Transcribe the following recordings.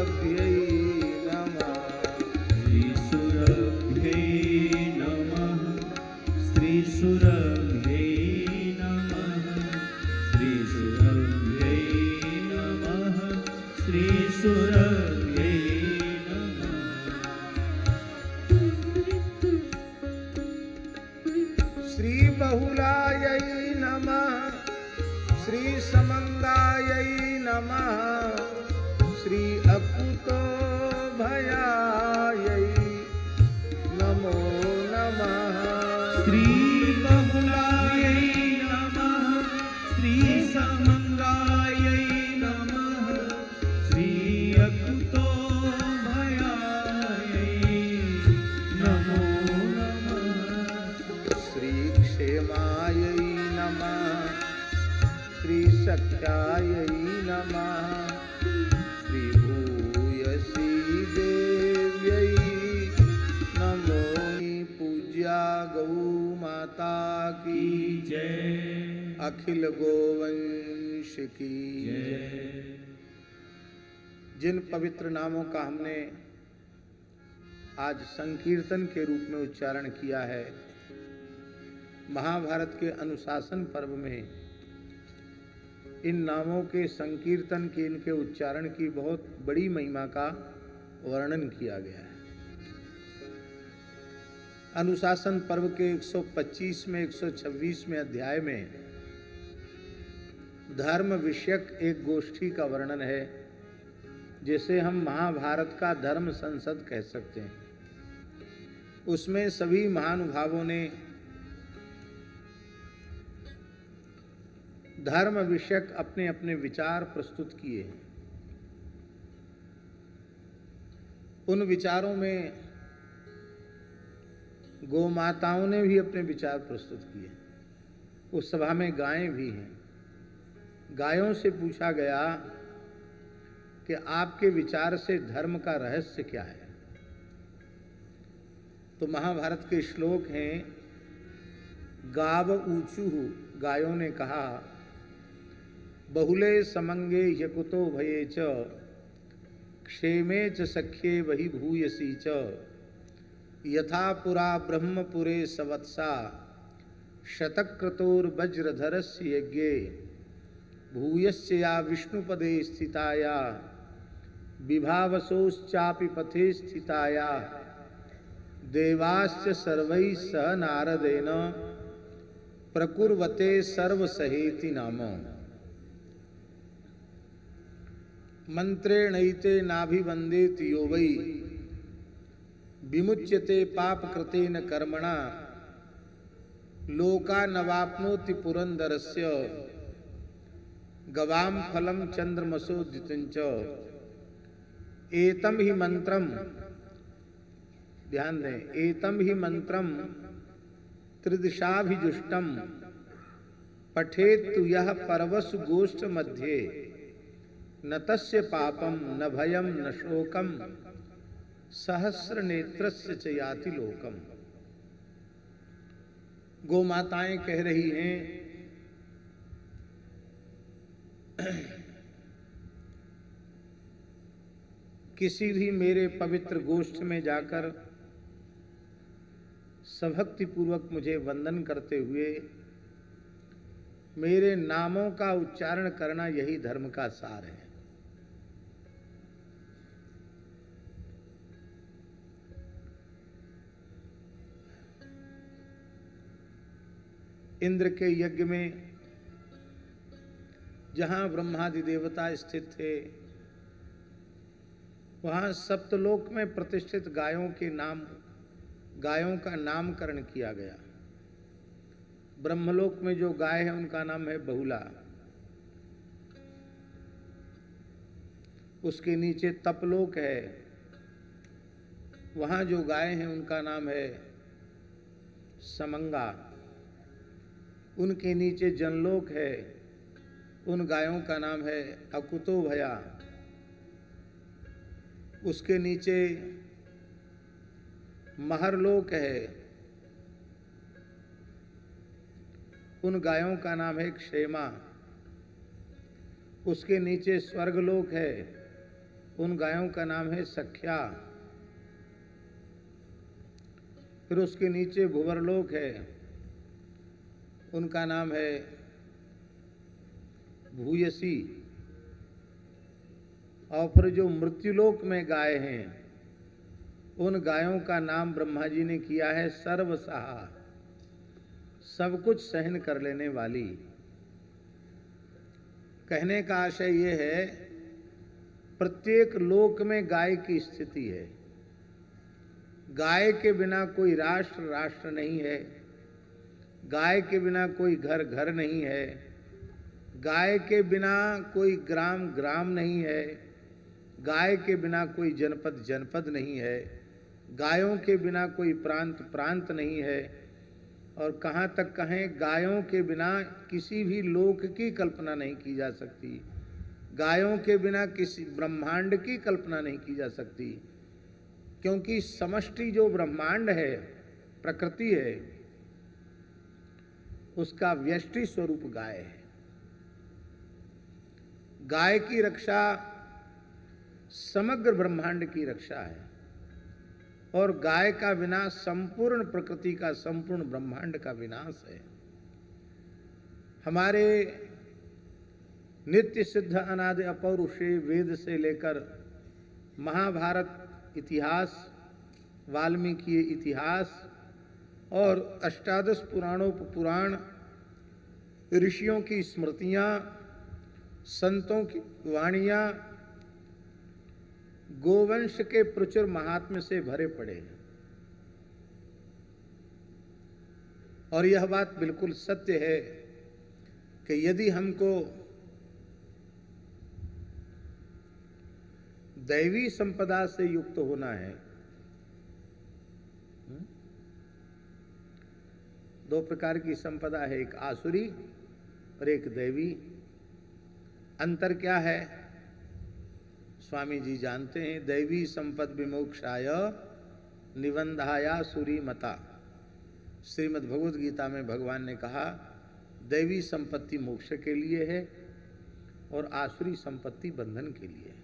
श्रीसुरभ्यै नमः। श्रीसुरभ्यै नमः। श्रीसुरभ्यै नमः। श्रीसुरभ्यै नमः। श्रीसुरभ्यै नमः। श्रीबहुलायै नमः। श्रीसमङ्गायै नमः। श्री अकुतोभयायै नमो नमः। श्रीबहुलायै नमः। श्रीसमङ्गायै नमः। श्री अकुतोभयायै नमो नमः। श्रीक्षेमायै नमः। श्रीसख्यायै नमः। श्रीभूयसी देव्यै नमो। पूज्या गौ माता की जय। अखिल गोवंश की जय। जिन पवित्र नामों का हमने आज संकीर्तन के रूप में उच्चारण किया है, महाभारत के अनुशासन पर्व में इन नामों के संकीर्तन के, इनके उच्चारण की बहुत बड़ी महिमा का वर्णन किया गया है। अनुशासन पर्व के 125 में 126वें अध्याय में धर्म विषयक एक गोष्ठी का वर्णन है, जिसे हम महाभारत का धर्म संसद कह सकते हैं। उसमें सभी महानुभावों ने धर्म विषयक अपने अपने विचार प्रस्तुत किए हैं। उन विचारों में गोमाताओं ने भी अपने विचार प्रस्तुत किए। उस सभा में गायें भी हैं। गायों से पूछा गया कि आपके विचार से धर्म का रहस्य क्या है। तो महाभारत के श्लोक हैं, गाव ऊचू, गायों ने कहा, बहुले समंगे यकुतो भये च क्षेमे च सख्ये वही भूयसी च यथा पुरा ब्रह्मपुरे सवत्सा शतक्रतोर्वज्रधरस्य यज्ञे भूयस्य या विष्णुपदे स्थिताया विभावसोश्चापि पथे स्थिताया देवाश्च सर्वैः सह नारदेन प्रकुर्वते सर्वसहेति नाम। मंत्रेणैते नाभिवंदेति यो वै विमुच्यते पापकृतेन कर्मणा लोकानवाप्नोति पुरंदरस्य गवाम फलम चंद्रमसोदितंच। एतम ही मंत्रम, ध्यान दें, एतम ही मंत्रम त्रिदिशाभिजुष्टम पठेत्तु यह परवसु गोष्ठ मध्ये न तस्य पापम न भयम न शोकम सहस्र नेत्रस्य च याति लोकम। गोमाताएं कह रही हैं, किसी भी मेरे पवित्र गोष्ठ में जाकर सभक्ति पूर्वक मुझे वंदन करते हुए मेरे नामों का उच्चारण करना, यही धर्म का सार है। इंद्र के यज्ञ में जहां ब्रह्मादि देवता स्थित थे, वहां सप्तलोक में प्रतिष्ठित गायों का नामकरण किया गया। ब्रह्मलोक में जो गाय है उनका नाम है बहुला, उसके नीचे तपलोक है, वहां जो गाय हैं उनका नाम है समंगा, उनके नीचे जनलोक है, उन गायों का नाम है अकुतो भया, उसके नीचे महरलोक है, उन गायों का नाम है क्षेमा, उसके नीचे स्वर्गलोक है, उन गायों का नाम है सख्या। फिर उसके नीचे भुवरलोक है, उनका नाम है भूयसी। और फिर जो मृत्युलोक में गाय हैं, उन गायों का नाम ब्रह्मा जी ने किया है सर्वसहा, सब कुछ सहन कर लेने वाली। कहने का आशय ये है, प्रत्येक लोक में गाय की स्थिति है। गाय के बिना कोई राष्ट्र राष्ट्र नहीं है, गाय के बिना कोई घर घर नहीं है, गाय के बिना कोई ग्राम ग्राम नहीं है, गाय के बिना कोई जनपद जनपद नहीं है, गायों के बिना कोई प्रांत प्रांत नहीं है। और कहाँ तक कहें, गायों के बिना किसी भी लोक की कल्पना नहीं की जा सकती, गायों के बिना किसी ब्रह्मांड की कल्पना नहीं की जा सकती। क्योंकि समष्टि जो ब्रह्मांड है, प्रकृति है, उसका व्यष्टि स्वरूप गाय है। गाय की रक्षा समग्र ब्रह्मांड की रक्षा है, और गाय का विनाश संपूर्ण प्रकृति का, संपूर्ण ब्रह्मांड का विनाश है। हमारे नित्य सिद्ध अनादि अपौरुषेय वेद से लेकर महाभारत इतिहास, वाल्मीकि इतिहास और अष्टादश पुराणोपपुराण, ऋषियों की स्मृतियां, संतों की वाणियां गोवंश के प्रचुर महात्म्य से भरे पड़े हैं। और यह बात बिल्कुल सत्य है कि यदि हमको दैवी संपदा से युक्त होना है, दो प्रकार की संपदा है, एक आसुरी और एक दैवी। अंतर क्या है? स्वामी जी जानते हैं, दैवी संपद विमोक्षाय निबंधाया सुरी मता। श्रीमद् भगवद गीता में भगवान ने कहा, दैवी संपत्ति मोक्ष के लिए है और आसुरी संपत्ति बंधन के लिए है।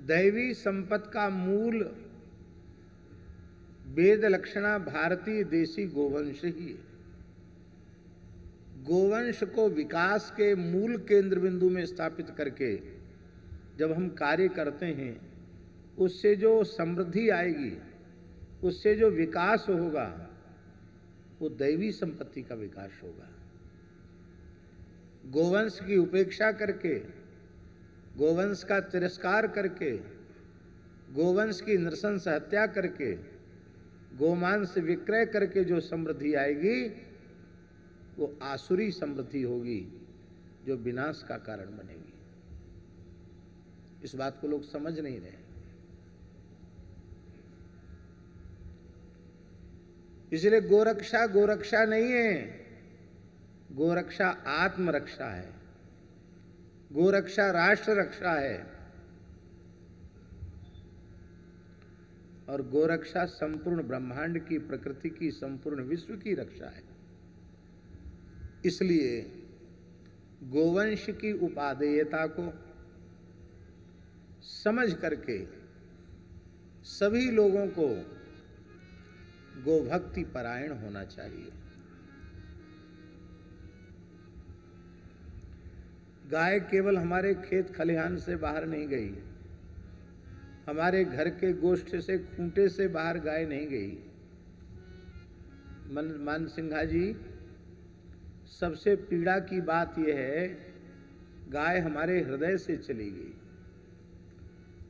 दैवी संपत्ति का मूल वेद लक्षणा भारतीय देसी गोवंश ही है। गोवंश को विकास के मूल केंद्र बिंदु में स्थापित करके जब हम कार्य करते हैं, उससे जो समृद्धि आएगी, उससे जो विकास होगा, वो दैवी संपत्ति का विकास होगा। गोवंश की उपेक्षा करके, गोवंश का तिरस्कार करके, गोवंश की नृशंस हत्या करके, गोमांस विक्रय करके जो समृद्धि आएगी, वो आसुरी समृद्धि होगी, जो विनाश का कारण बनेगी। इस बात को लोग समझ नहीं रहे। इसलिए गोरक्षा गोरक्षा नहीं है, गोरक्षा आत्मरक्षा है, गोरक्षा राष्ट्र रक्षा है, और गोरक्षा संपूर्ण ब्रह्मांड की, प्रकृति की, संपूर्ण विश्व की रक्षा है। इसलिए गोवंश की उपादेयता को समझ करके सभी लोगों को गोभक्ति परायण होना चाहिए। गाय केवल हमारे खेत खलिहान से बाहर नहीं गई, हमारे घर के गोष्ठ से, खूंटे से बाहर गाय नहीं गई। मान सिंघा जी, सबसे पीड़ा की बात यह है, गाय हमारे हृदय से चली गई,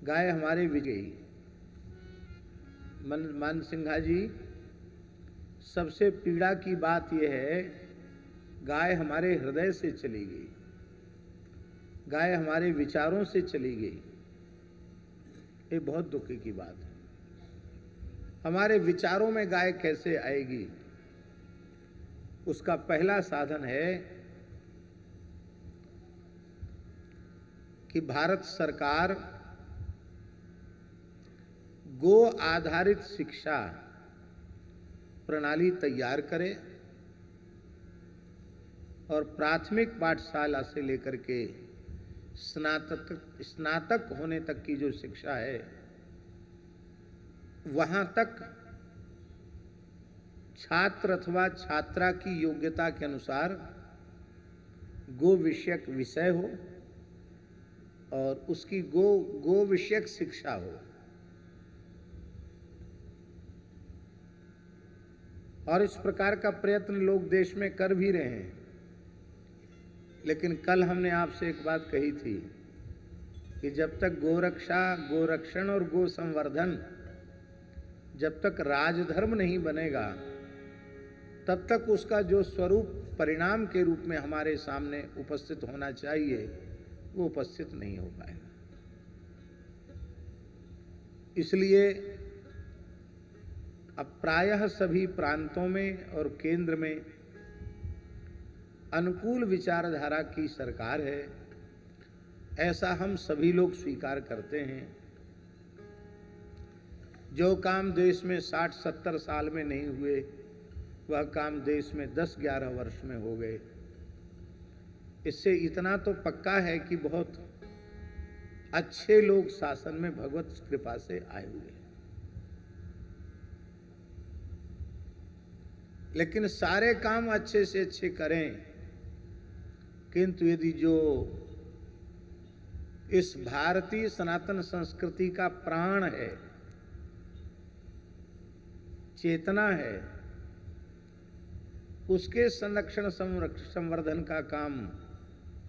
गाय हमारे विजयी। मान सिंघा जी, सबसे पीड़ा की बात यह है, गाय हमारे हृदय से चली गई, गाय हमारे विचारों से चली गई। ये बहुत दुख की बात है। हमारे विचारों में गाय कैसे आएगी? उसका पहला साधन है कि भारत सरकार गो आधारित शिक्षा प्रणाली तैयार करे और प्राथमिक पाठशाला से लेकर के स्नातक होने तक की जो शिक्षा है, वहां तक छात्र अथवा छात्रा की योग्यता के अनुसार गो विषयक विषय हो और उसकी गो विषयक शिक्षा हो। और इस प्रकार का प्रयत्न लोग देश में कर भी रहे हैं। लेकिन कल हमने आपसे एक बात कही थी कि जब तक गोरक्षा, गोरक्षण और गो संवर्धन जब तक राजधर्म नहीं बनेगा, तब तक उसका जो स्वरूप परिणाम के रूप में हमारे सामने उपस्थित होना चाहिए, वो उपस्थित नहीं हो पाएगा। इसलिए अब प्रायः सभी प्रांतों में और केंद्र में अनुकूल विचारधारा की सरकार है, ऐसा हम सभी लोग स्वीकार करते हैं। जो काम देश में 60-70 साल में नहीं हुए, वह काम देश में 10-11 वर्ष में हो गए। इससे इतना तो पक्का है कि बहुत अच्छे लोग शासन में भगवत कृपा से आए हुए। लेकिन सारे काम अच्छे से अच्छे करें, किंतु यदि जो इस भारतीय सनातन संस्कृति का प्राण है, चेतना है, उसके संरक्षण संवर्धन का काम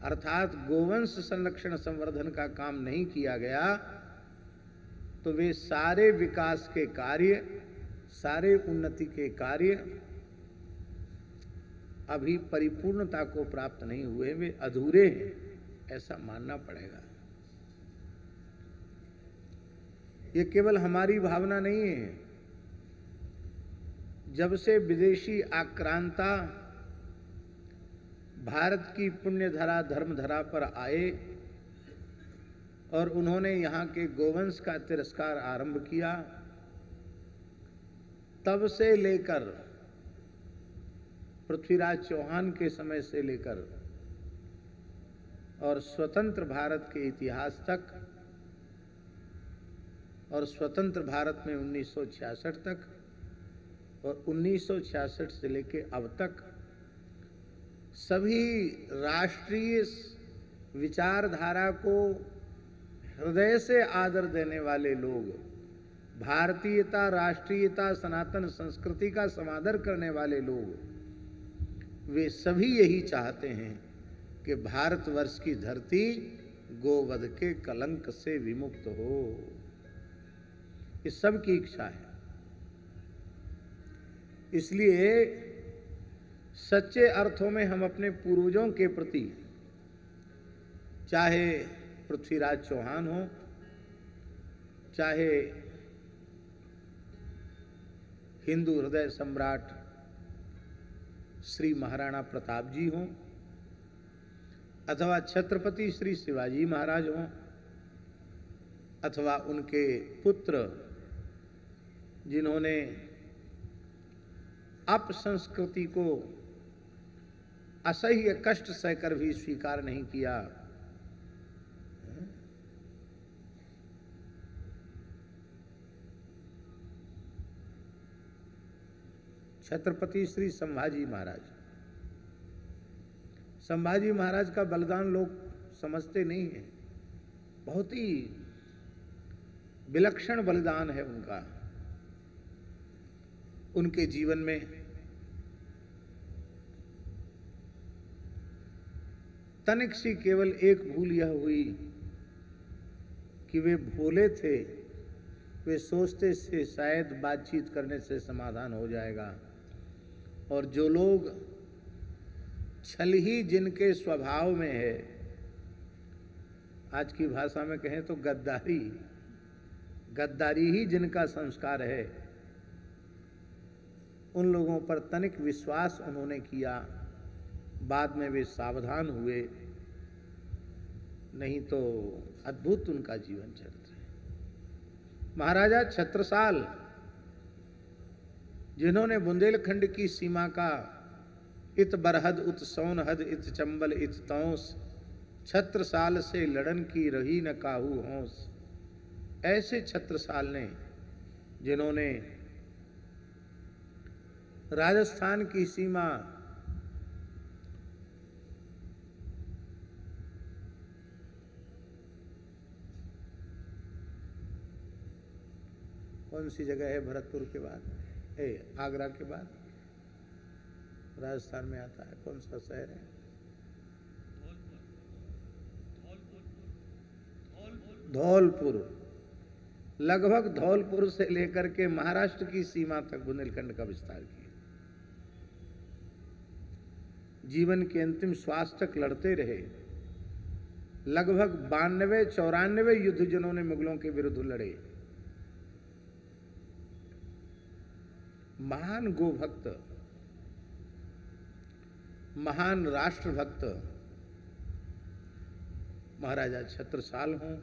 अर्थात गोवंश संरक्षण संवर्धन का काम नहीं किया गया, तो वे सारे विकास के कार्य, सारे उन्नति के कार्य अभी परिपूर्णता को प्राप्त नहीं हुए, वे अधूरे हैं, ऐसा मानना पड़ेगा। ये केवल हमारी भावना नहीं है। जब से विदेशी आक्रांता भारत की पुण्य धरा धर्म धरा पर आए और उन्होंने यहाँ के गोवंश का तिरस्कार आरंभ किया, तब से लेकर पृथ्वीराज चौहान के समय से लेकर और स्वतंत्र भारत के इतिहास तक और स्वतंत्र भारत में 1966 तक और 1966 से लेकर अब तक सभी राष्ट्रीय विचारधारा को हृदय से आदर देने वाले लोग, भारतीयता, राष्ट्रीयता, सनातन संस्कृति का समादर करने वाले लोग, वे सभी यही चाहते हैं कि भारतवर्ष की धरती गोवध के कलंक से विमुक्त हो। ये सबकी इच्छा है। इसलिए सच्चे अर्थों में हम अपने पूर्वजों के प्रति, चाहे पृथ्वीराज चौहान हो, चाहे हिंदू हृदय सम्राट श्री महाराणा प्रताप जी हों, अथवा छत्रपति श्री शिवाजी महाराज हों, अथवा उनके पुत्र जिन्होंने अपसंस्कृति को असह्य कष्ट सहकर भी स्वीकार नहीं किया, छत्रपति श्री संभाजी महाराज। संभाजी महाराज का बलिदान लोग समझते नहीं हैं। बहुत ही विलक्षण बलिदान है उनका। उनके जीवन में तनिक सी केवल एक भूल यह हुई कि वे भोले थे। वे सोचते थे शायद बातचीत करने से समाधान हो जाएगा, और जो लोग छल ही जिनके स्वभाव में है, आज की भाषा में कहें तो गद्दारी ही जिनका संस्कार है, उन लोगों पर तनिक विश्वास उन्होंने किया। बाद में वे सावधान हुए, नहीं तो अद्भुत उनका जीवन चरित्र है। महाराजा छत्रसाल, जिन्होंने बुंदेलखंड की सीमा का इत बरहद उत सोनहद इत चंबल इत तौस छत्रसाल से लड़न की रही न काहू होश। ऐसे छत्रसाल ने जिन्होंने राजस्थान की सीमा कौन सी जगह है भरतपुर के बाद, आगरा के बाद राजस्थान में आता है, कौन सा शहर है? धौलपुर। लगभग धौलपुर से लेकर के महाराष्ट्र की सीमा तक बुंदेलखंड का विस्तार किया। जीवन के अंतिम श्वास तक लड़ते रहे। लगभग 92-94 युद्ध जिन्होंने मुगलों के विरुद्ध लड़े। महान गोभक्त, महान राष्ट्रभक्त महाराजा छत्रसाल हों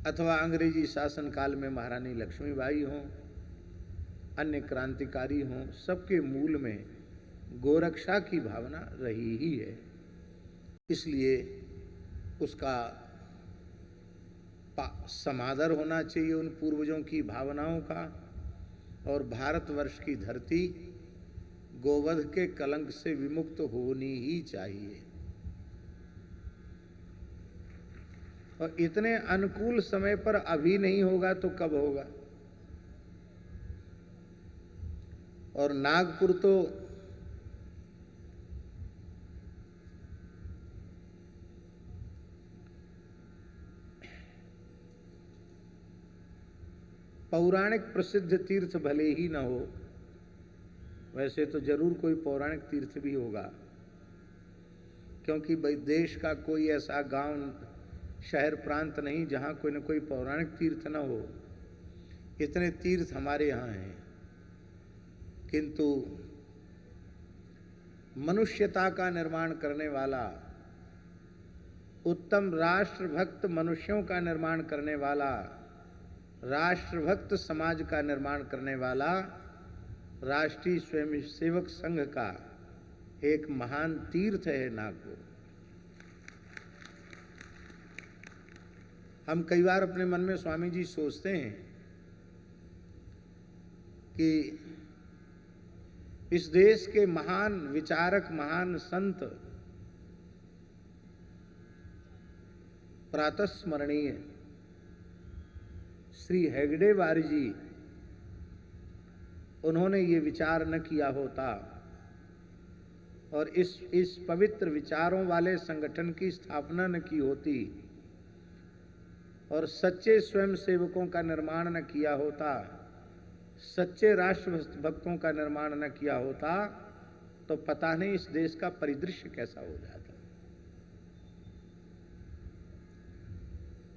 अथवा अंग्रेजी शासन काल में महारानी लक्ष्मीबाई हों, अन्य क्रांतिकारी हों, सबके मूल में गोरक्षा की भावना रही ही है। इसलिए उसका समादर होना चाहिए उन पूर्वजों की भावनाओं का। और भारतवर्ष की धरती गोवध के कलंक से विमुक्त होनी ही चाहिए। और इतने अनुकूल समय पर अभी नहीं होगा तो कब होगा? और नागपुर तो पौराणिक प्रसिद्ध तीर्थ भले ही न हो, वैसे तो जरूर कोई पौराणिक तीर्थ भी होगा, क्योंकि देश का कोई ऐसा गांव, शहर, प्रांत नहीं जहां कोई न कोई पौराणिक तीर्थ न हो। इतने तीर्थ हमारे यहाँ हैं, किंतु मनुष्यता का निर्माण करने वाला, उत्तम राष्ट्रभक्त मनुष्यों का निर्माण करने वाला, राष्ट्रभक्त समाज का निर्माण करने वाला राष्ट्रीय स्वयंसेवक संघ का एक महान तीर्थ है नागपुर। हम कई बार अपने मन में स्वामी जी सोचते हैं कि इस देश के महान विचारक, महान संत, प्रातस्मरणीय श्री हेगडेवार जी, उन्होंने ये विचार न किया होता और इस पवित्र विचारों वाले संगठन की स्थापना न की होती और सच्चे स्वयंसेवकों का निर्माण न किया होता, सच्चे राष्ट्रभक्तों का निर्माण न किया होता, तो पता नहीं इस देश का परिदृश्य कैसा हो जाता।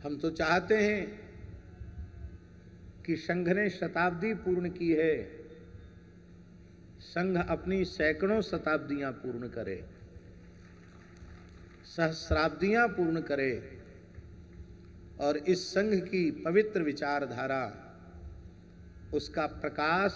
हम तो चाहते हैं कि संघ ने शताब्दी पूर्ण की है, संघ अपनी सैकड़ों शताब्दियां पूर्ण करे, सहस्राब्दियां पूर्ण करे और इस संघ की पवित्र विचारधारा, उसका प्रकाश